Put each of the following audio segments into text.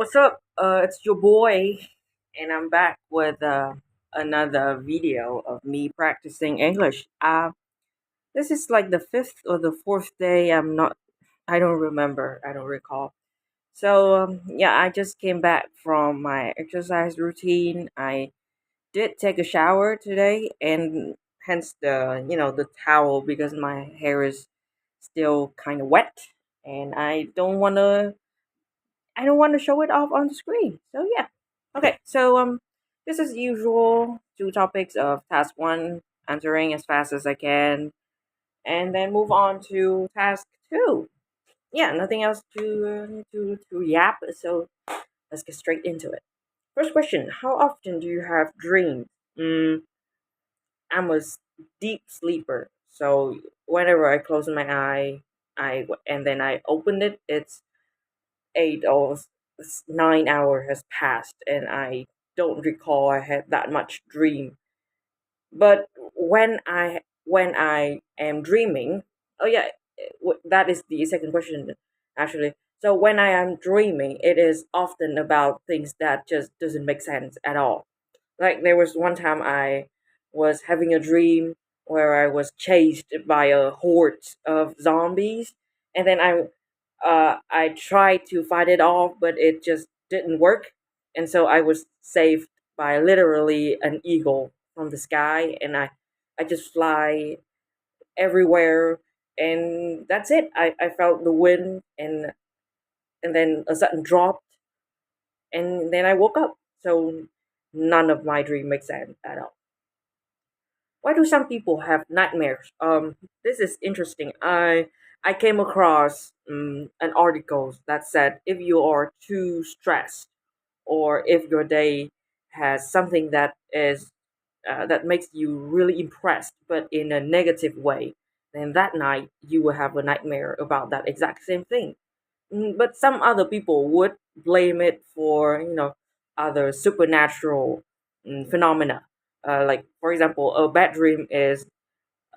What's up? It's your boy, and I'm back with another video of me practicing English. This is like the fifth or the fourth day. I don't remember. I don't recall. So yeah, I just came back from my exercise routine. I did take a shower today, and hence the towel because my hair is still kind of wet, and I don't want to show it off on the screen. So yeah. Okay. So just as usual, two topics of task one, answering as fast as I can, and then move on to task two. Yeah, nothing else to yap. So let's get straight into it. First question: how often do you have dreams? Mm, I'm a deep sleeper, so whenever I close my eye, and then I open it, it's 8 or 9 hours has passed and I don't recall I had that much dream. But when I am dreaming, oh yeah, that is the second question actually. So when I am dreaming, it is often about things that just doesn't make sense at all. Like there was one time I was having a dream where I was chased by a horde of zombies, and then I tried to fight it off, but it just didn't work, and so I was saved by literally an eagle from the sky, and I just fly everywhere, and that's it. I felt the wind, and then a sudden drop, and then I woke up. So none of my dream makes sense at all. Why do some people have nightmares? This is interesting. I came across an article that said if you are too stressed, or if your day has something that makes you really impressed, but in a negative way, then that night you will have a nightmare about that exact same thing. But some other people would blame it for other supernatural phenomena. Like for example, a bad dream is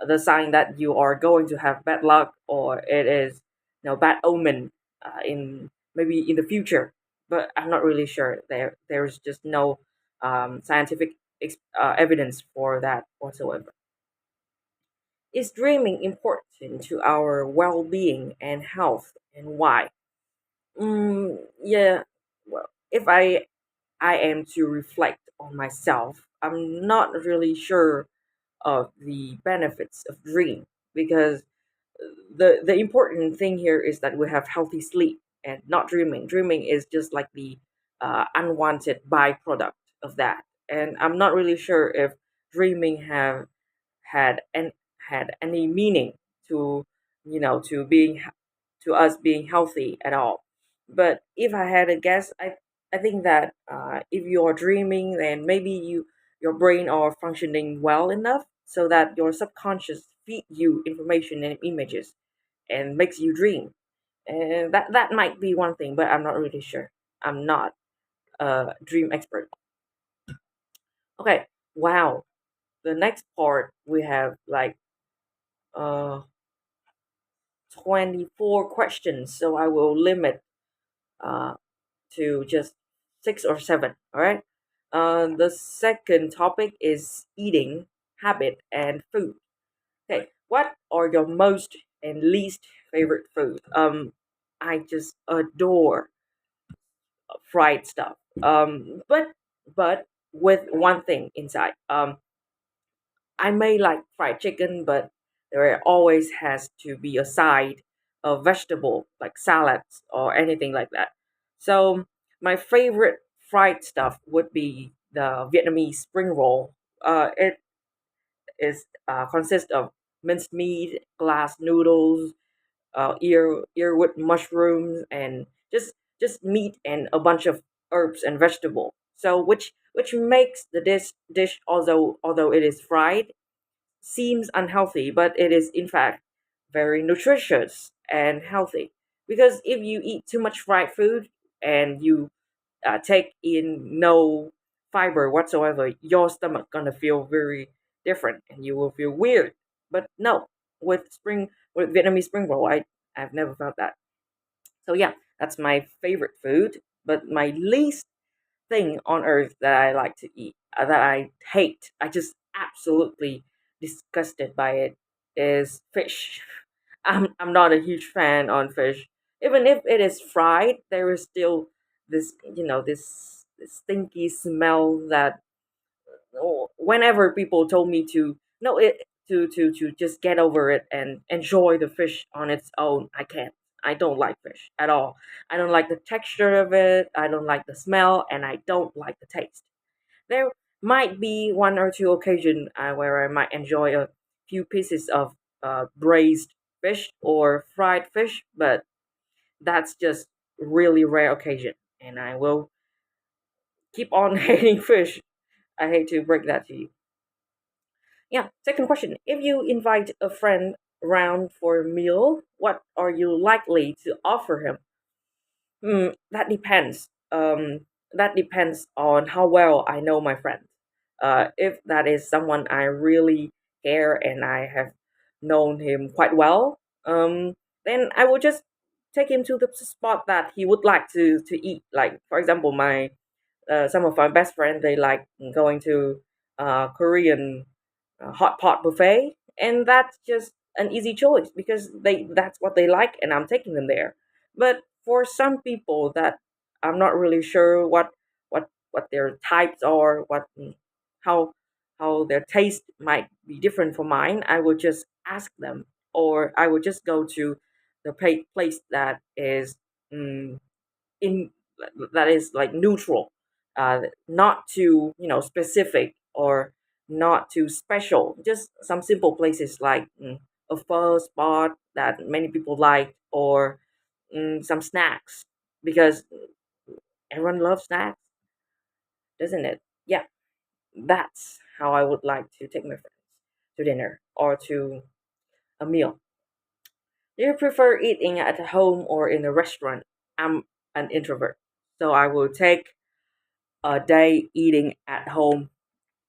the sign that you are going to have bad luck, or it is bad omen in maybe in the future. But I'm not really sure. There's just no scientific evidence for that whatsoever. Is dreaming important to our well-being and health, and why? Yeah. Well, if I am to reflect on myself, I'm not really sure of the benefits of dream, because the important thing here is that we have healthy sleep and not dreaming. Dreaming is just like the unwanted byproduct of that, and I'm not really sure if dreaming have had and had any meaning to to to us being healthy at all. But if I had a guess, I think that if you're dreaming, then maybe your brain are functioning well enough so that your subconscious feed you information and images and makes you dream. And that might be one thing, but I'm not really sure. I'm not a dream expert. Okay, wow. The next part we have like uh 24 questions, so I will limit uh to just six or seven. All right. The second topic is eating habit and food. Okay, what are your most and least favorite food? I just adore fried stuff. But with one thing inside. I may like fried chicken, but there always has to be a side of vegetable like salads or anything like that. So my favorite fried stuff would be the Vietnamese spring roll. It is consists of minced meat, glass noodles, earwood mushrooms, and just meat and a bunch of herbs and vegetable. So which makes the dish, although it is fried, seems unhealthy, but it is in fact very nutritious and healthy. Because if you eat too much fried food and you take in no fiber whatsoever, your stomach gonna feel very different and you will feel weird. But no, with Vietnamese spring roll, I've never felt that. So yeah, that's my favorite food. But my least thing on earth that I like to eat, that I hate, I just absolutely disgusted by it, is fish. I'm not a huge fan on fish. Even if it is fried, there is still this, this stinky smell that, whenever people told me to no it to just get over it and enjoy the fish on its own, I can't. I don't like fish at all. I don't like the texture of it, I don't like the smell, and I don't like the taste. There might be one or two occasion where I might enjoy a few pieces of braised fish or fried fish, but that's just really rare occasion, and I will keep on hating fish. I hate to break that to you. Yeah, second question. If you invite a friend round for a meal, what are you likely to offer him? That depends. That depends on how well I know my friend. If that is someone I really care and I have known him quite well, then I will just take him to the spot that he would like to eat. Like for example, my some of my best friends, they like going to Korean hot pot buffet, and that's just an easy choice because that's what they like, and I'm taking them there. But for some people that I'm not really sure what their types are, how how their taste might be different from mine, I would just ask them, or I would just go to the place that is mm, in that is like neutral, not too specific or not too special. Just some simple places like a pho spot that many people like, or some snacks because everyone loves snacks, doesn't it? Yeah, that's how I would like to take my friends to dinner or to a meal. Do you prefer eating at home or in a restaurant? I'm an introvert, so I will take a day eating at home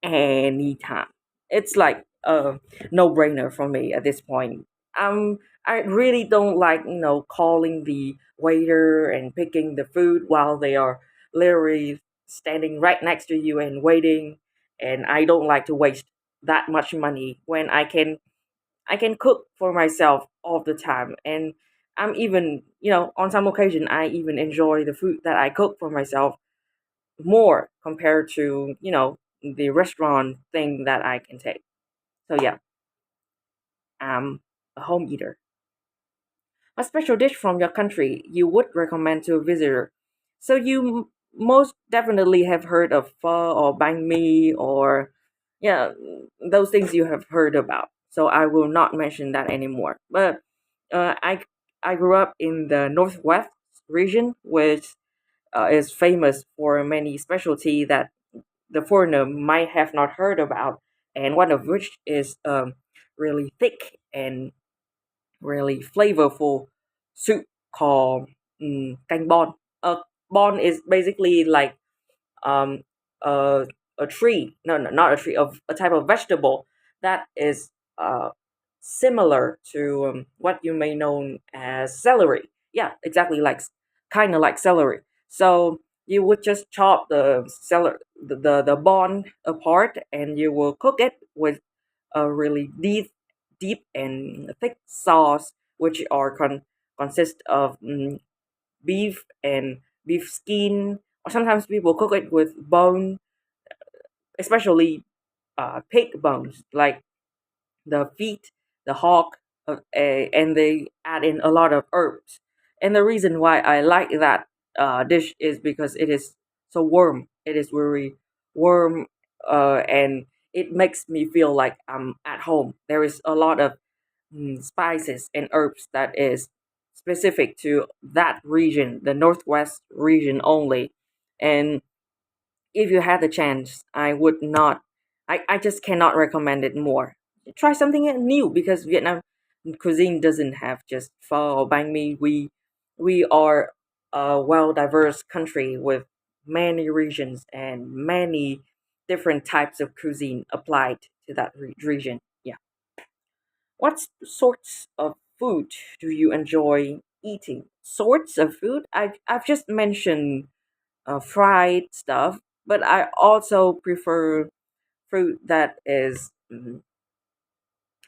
anytime. It's like a no brainer for me at this point. I really don't like calling the waiter and picking the food while they are literally standing right next to you and waiting. And I don't like to waste that much money when I can cook for myself all the time. And I'm even on some occasion I even enjoy the food that I cook for myself more compared to the restaurant thing that I can take. So yeah, I'm a home eater. A special dish from your country you would recommend to a visitor. So you most definitely have heard of pho or banh mi, or yeah, those things you have heard about. So I will not mention that anymore. But I grew up in the northwest region, which is famous for many specialty that the foreigner might have not heard about, and one of which is really thick and really flavorful soup called canh bon. Bon is basically like um, a, a tree, no, not a tree, of a type of vegetable that is similar to what you may know as celery. Yeah, exactly, like kind of like celery. So you would just chop the celery, the bone apart, and you will cook it with a really deep and thick sauce, which are consist of beef and beef skin, or sometimes people cook it with bone, especially pig bones, like the feet, the hog, and they add in a lot of herbs. And the reason why I like that dish is because it is so warm. It is very warm, and it makes me feel like I'm at home. There is a lot of spices and herbs that is specific to that region, the northwest region only. And if you had the chance, I would not. I just cannot recommend it more. Try something new because Vietnam cuisine doesn't have just pho or banh mi. We are a well diverse country with many regions and many different types of cuisine applied to that region. Yeah. What sorts of food do you enjoy eating? Sorts of food? I've just mentioned fried stuff, but I also prefer fruit that is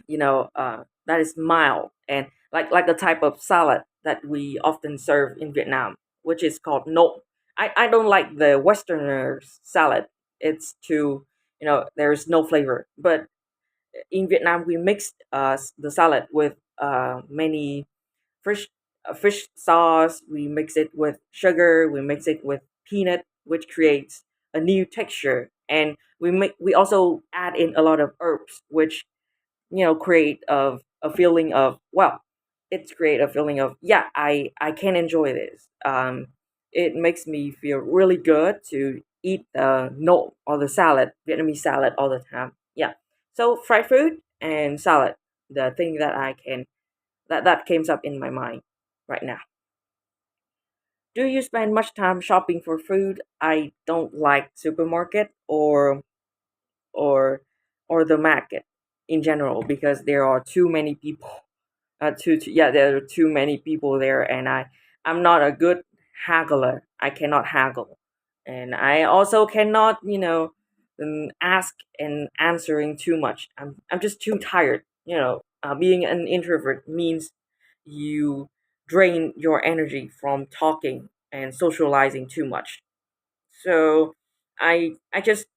that is mild and like the type of salad that we often serve in Vietnam, which is called no. I don't like the Westerners salad. It's too, there's no flavor. But in Vietnam, we mix the salad with many fish fish sauce. We mix it with sugar. We mix it with peanut, which creates a new texture. And we also add in a lot of herbs, which create a feeling of, well, it's create a feeling of, yeah, I can enjoy this. It makes me feel really good to eat the no or the salad, Vietnamese salad, all the time. Yeah. So fried food and salad, the thing that I can that came up in my mind right now. Do you spend much time shopping for food? I don't like supermarket or or the market in general because there are too many people. Yeah, there are too many people there, and I'm not a good haggler. I cannot haggle, and I also cannot ask and answering too much. I'm just too tired. Being an introvert means you drain your energy from talking and socializing too much. So I just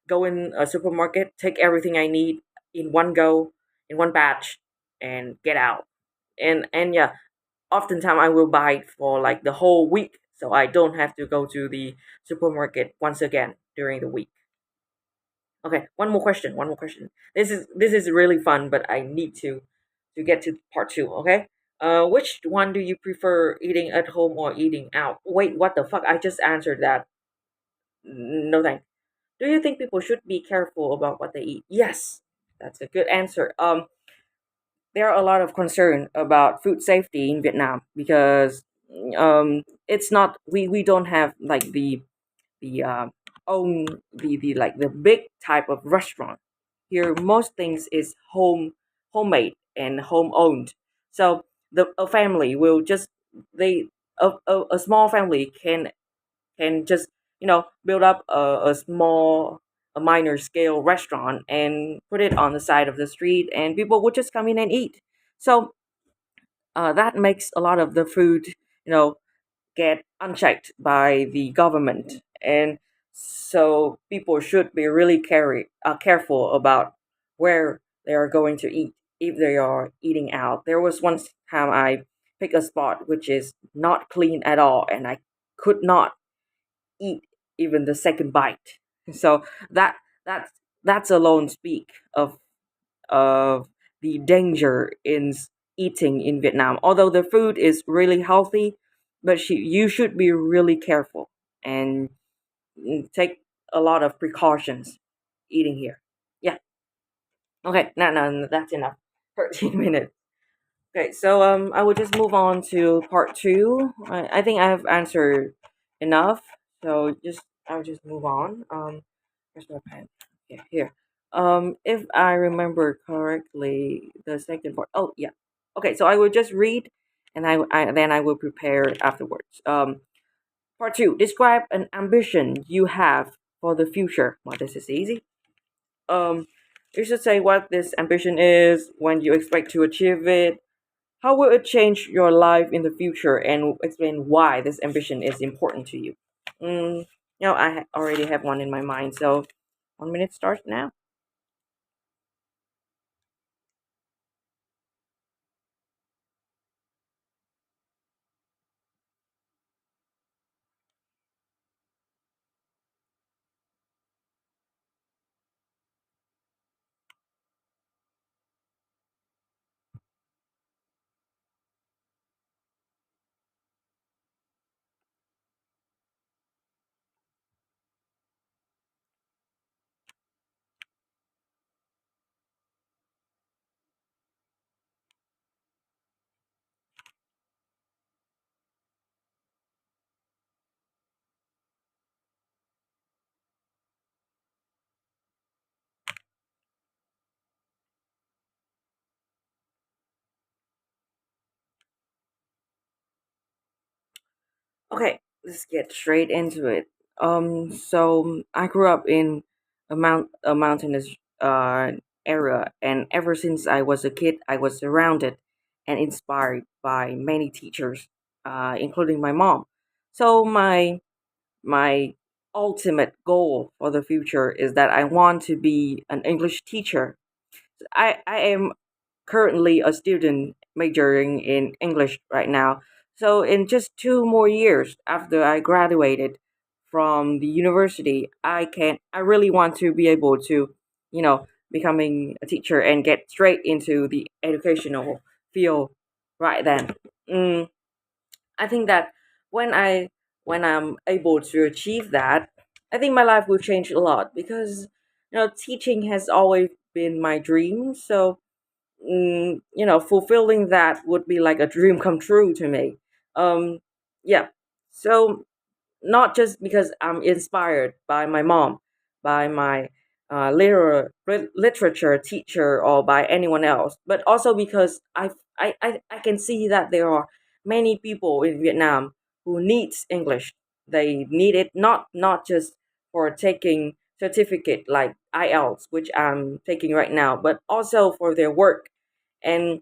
go in a supermarket, take everything I need in one go, in one batch, and get out. And yeah, oftentimes I will buy it for like the whole week, so I don't have to go to the supermarket once again during the week. Okay, one more question. One more question. This is really fun, but I need to get to part two. Okay. Which one do you prefer, eating at home or eating out? Wait, what the fuck? I just answered that. No thanks. Do you think people should be careful about what they eat? Yes, that's a good answer. There are a lot of concern about food safety in Vietnam because it's not we don't have like the own the like the big type of restaurant here. Most things is homemade and home owned. So a family will just they a small family can just build up a minor scale restaurant and put it on the side of the street, and people would just come in and eat. So that makes a lot of the food get unchecked by the government, and so people should be really careful about where they are going to eat if they are eating out. There was one time I picked a spot which is not clean at all, and I could not eat even the second bite. So that that's that's alone speak of the danger in eating in Vietnam. Although the food is really healthy, but you should be really careful and take a lot of precautions eating here. Yeah. Okay. No, that's enough. 13 minutes. Okay, so I will just move on to part two. I think I have answered enough, so I'll just move on. Where's my pen? Yeah, here. If I remember correctly, the second part. Oh yeah. Okay, so I will just read, and I then I will prepare afterwards. Part two. Describe an ambition you have for the future. Well, this is easy. Um, you should say what this ambition is, when you expect to achieve it, how will it change your life in the future, and explain why this ambition is important to you? Mm, already have one in my mind, so 1 minute starts now. Okay, let's get straight into it. So I grew up in a mountainous area, and ever since I was a kid, I was surrounded and inspired by many teachers, including my mom. So my ultimate goal for the future is that I want to be an English teacher. I am currently a student majoring in English right now. So in just 2 more years after I graduated from the university, I really want to be able to, becoming a teacher and get straight into the educational field right then. Mm, I think that when I when I'm able to achieve that, I think my life will change a lot because teaching has always been my dream. So fulfilling that would be like a dream come true to me. Um, yeah. So not just because I'm inspired by my mom, by my literature teacher, or by anyone else, but also because I can see that there are many people in Vietnam who needs English. They need it not just for taking certificate like IELTS, which I'm taking right now, but also for their work. And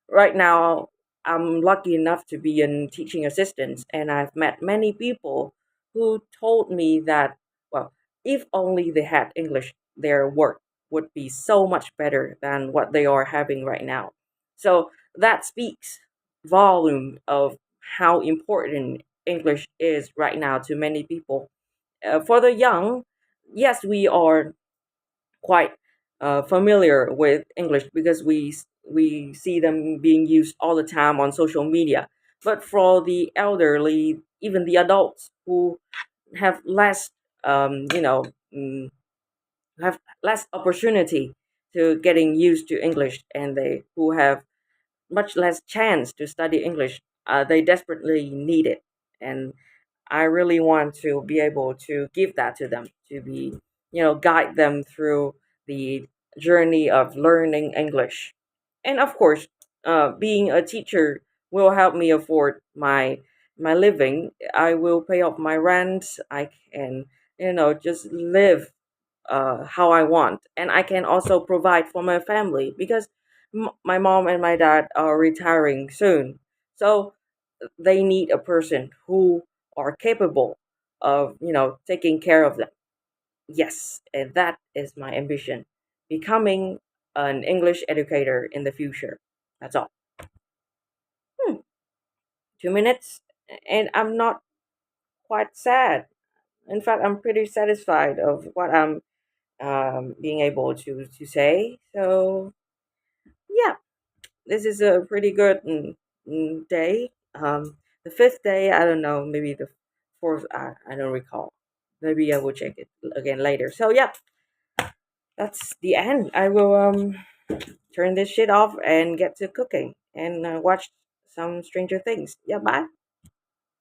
right now, I'm lucky enough to be a teaching assistant, and I've met many people who told me that, well, if only they had English, their work would be so much better than what they are having right now. So that speaks volume of how important English is right now to many people. For the young, yes, we are quite familiar with English because we see them being used all the time on social media. But for the elderly, even the adults who have less, um, you know, mm, have less opportunity to getting used to English, and they who have much less chance to study English, they desperately need it. And I really want to be able to give that to them, to be, guide them through the journey of learning English. And of course, being a teacher will help me afford my living. I will pay off my rent. I can, just live how I want, and I can also provide for my family because my mom and my dad are retiring soon. So they need a person who are capable of taking care of them. Yes, and that is my ambition, becoming an English educator in the future. That's all. 2 minutes, and I'm not quite sad. In fact, I'm pretty satisfied of what I'm being able to say. So yeah, this is a pretty good day. The fifth day, I don't know, maybe the fourth, I don't recall. Maybe I will check it again later. So yeah, that's the end. I will turn this shit off and get to cooking and watch some Stranger Things. Yeah, bye.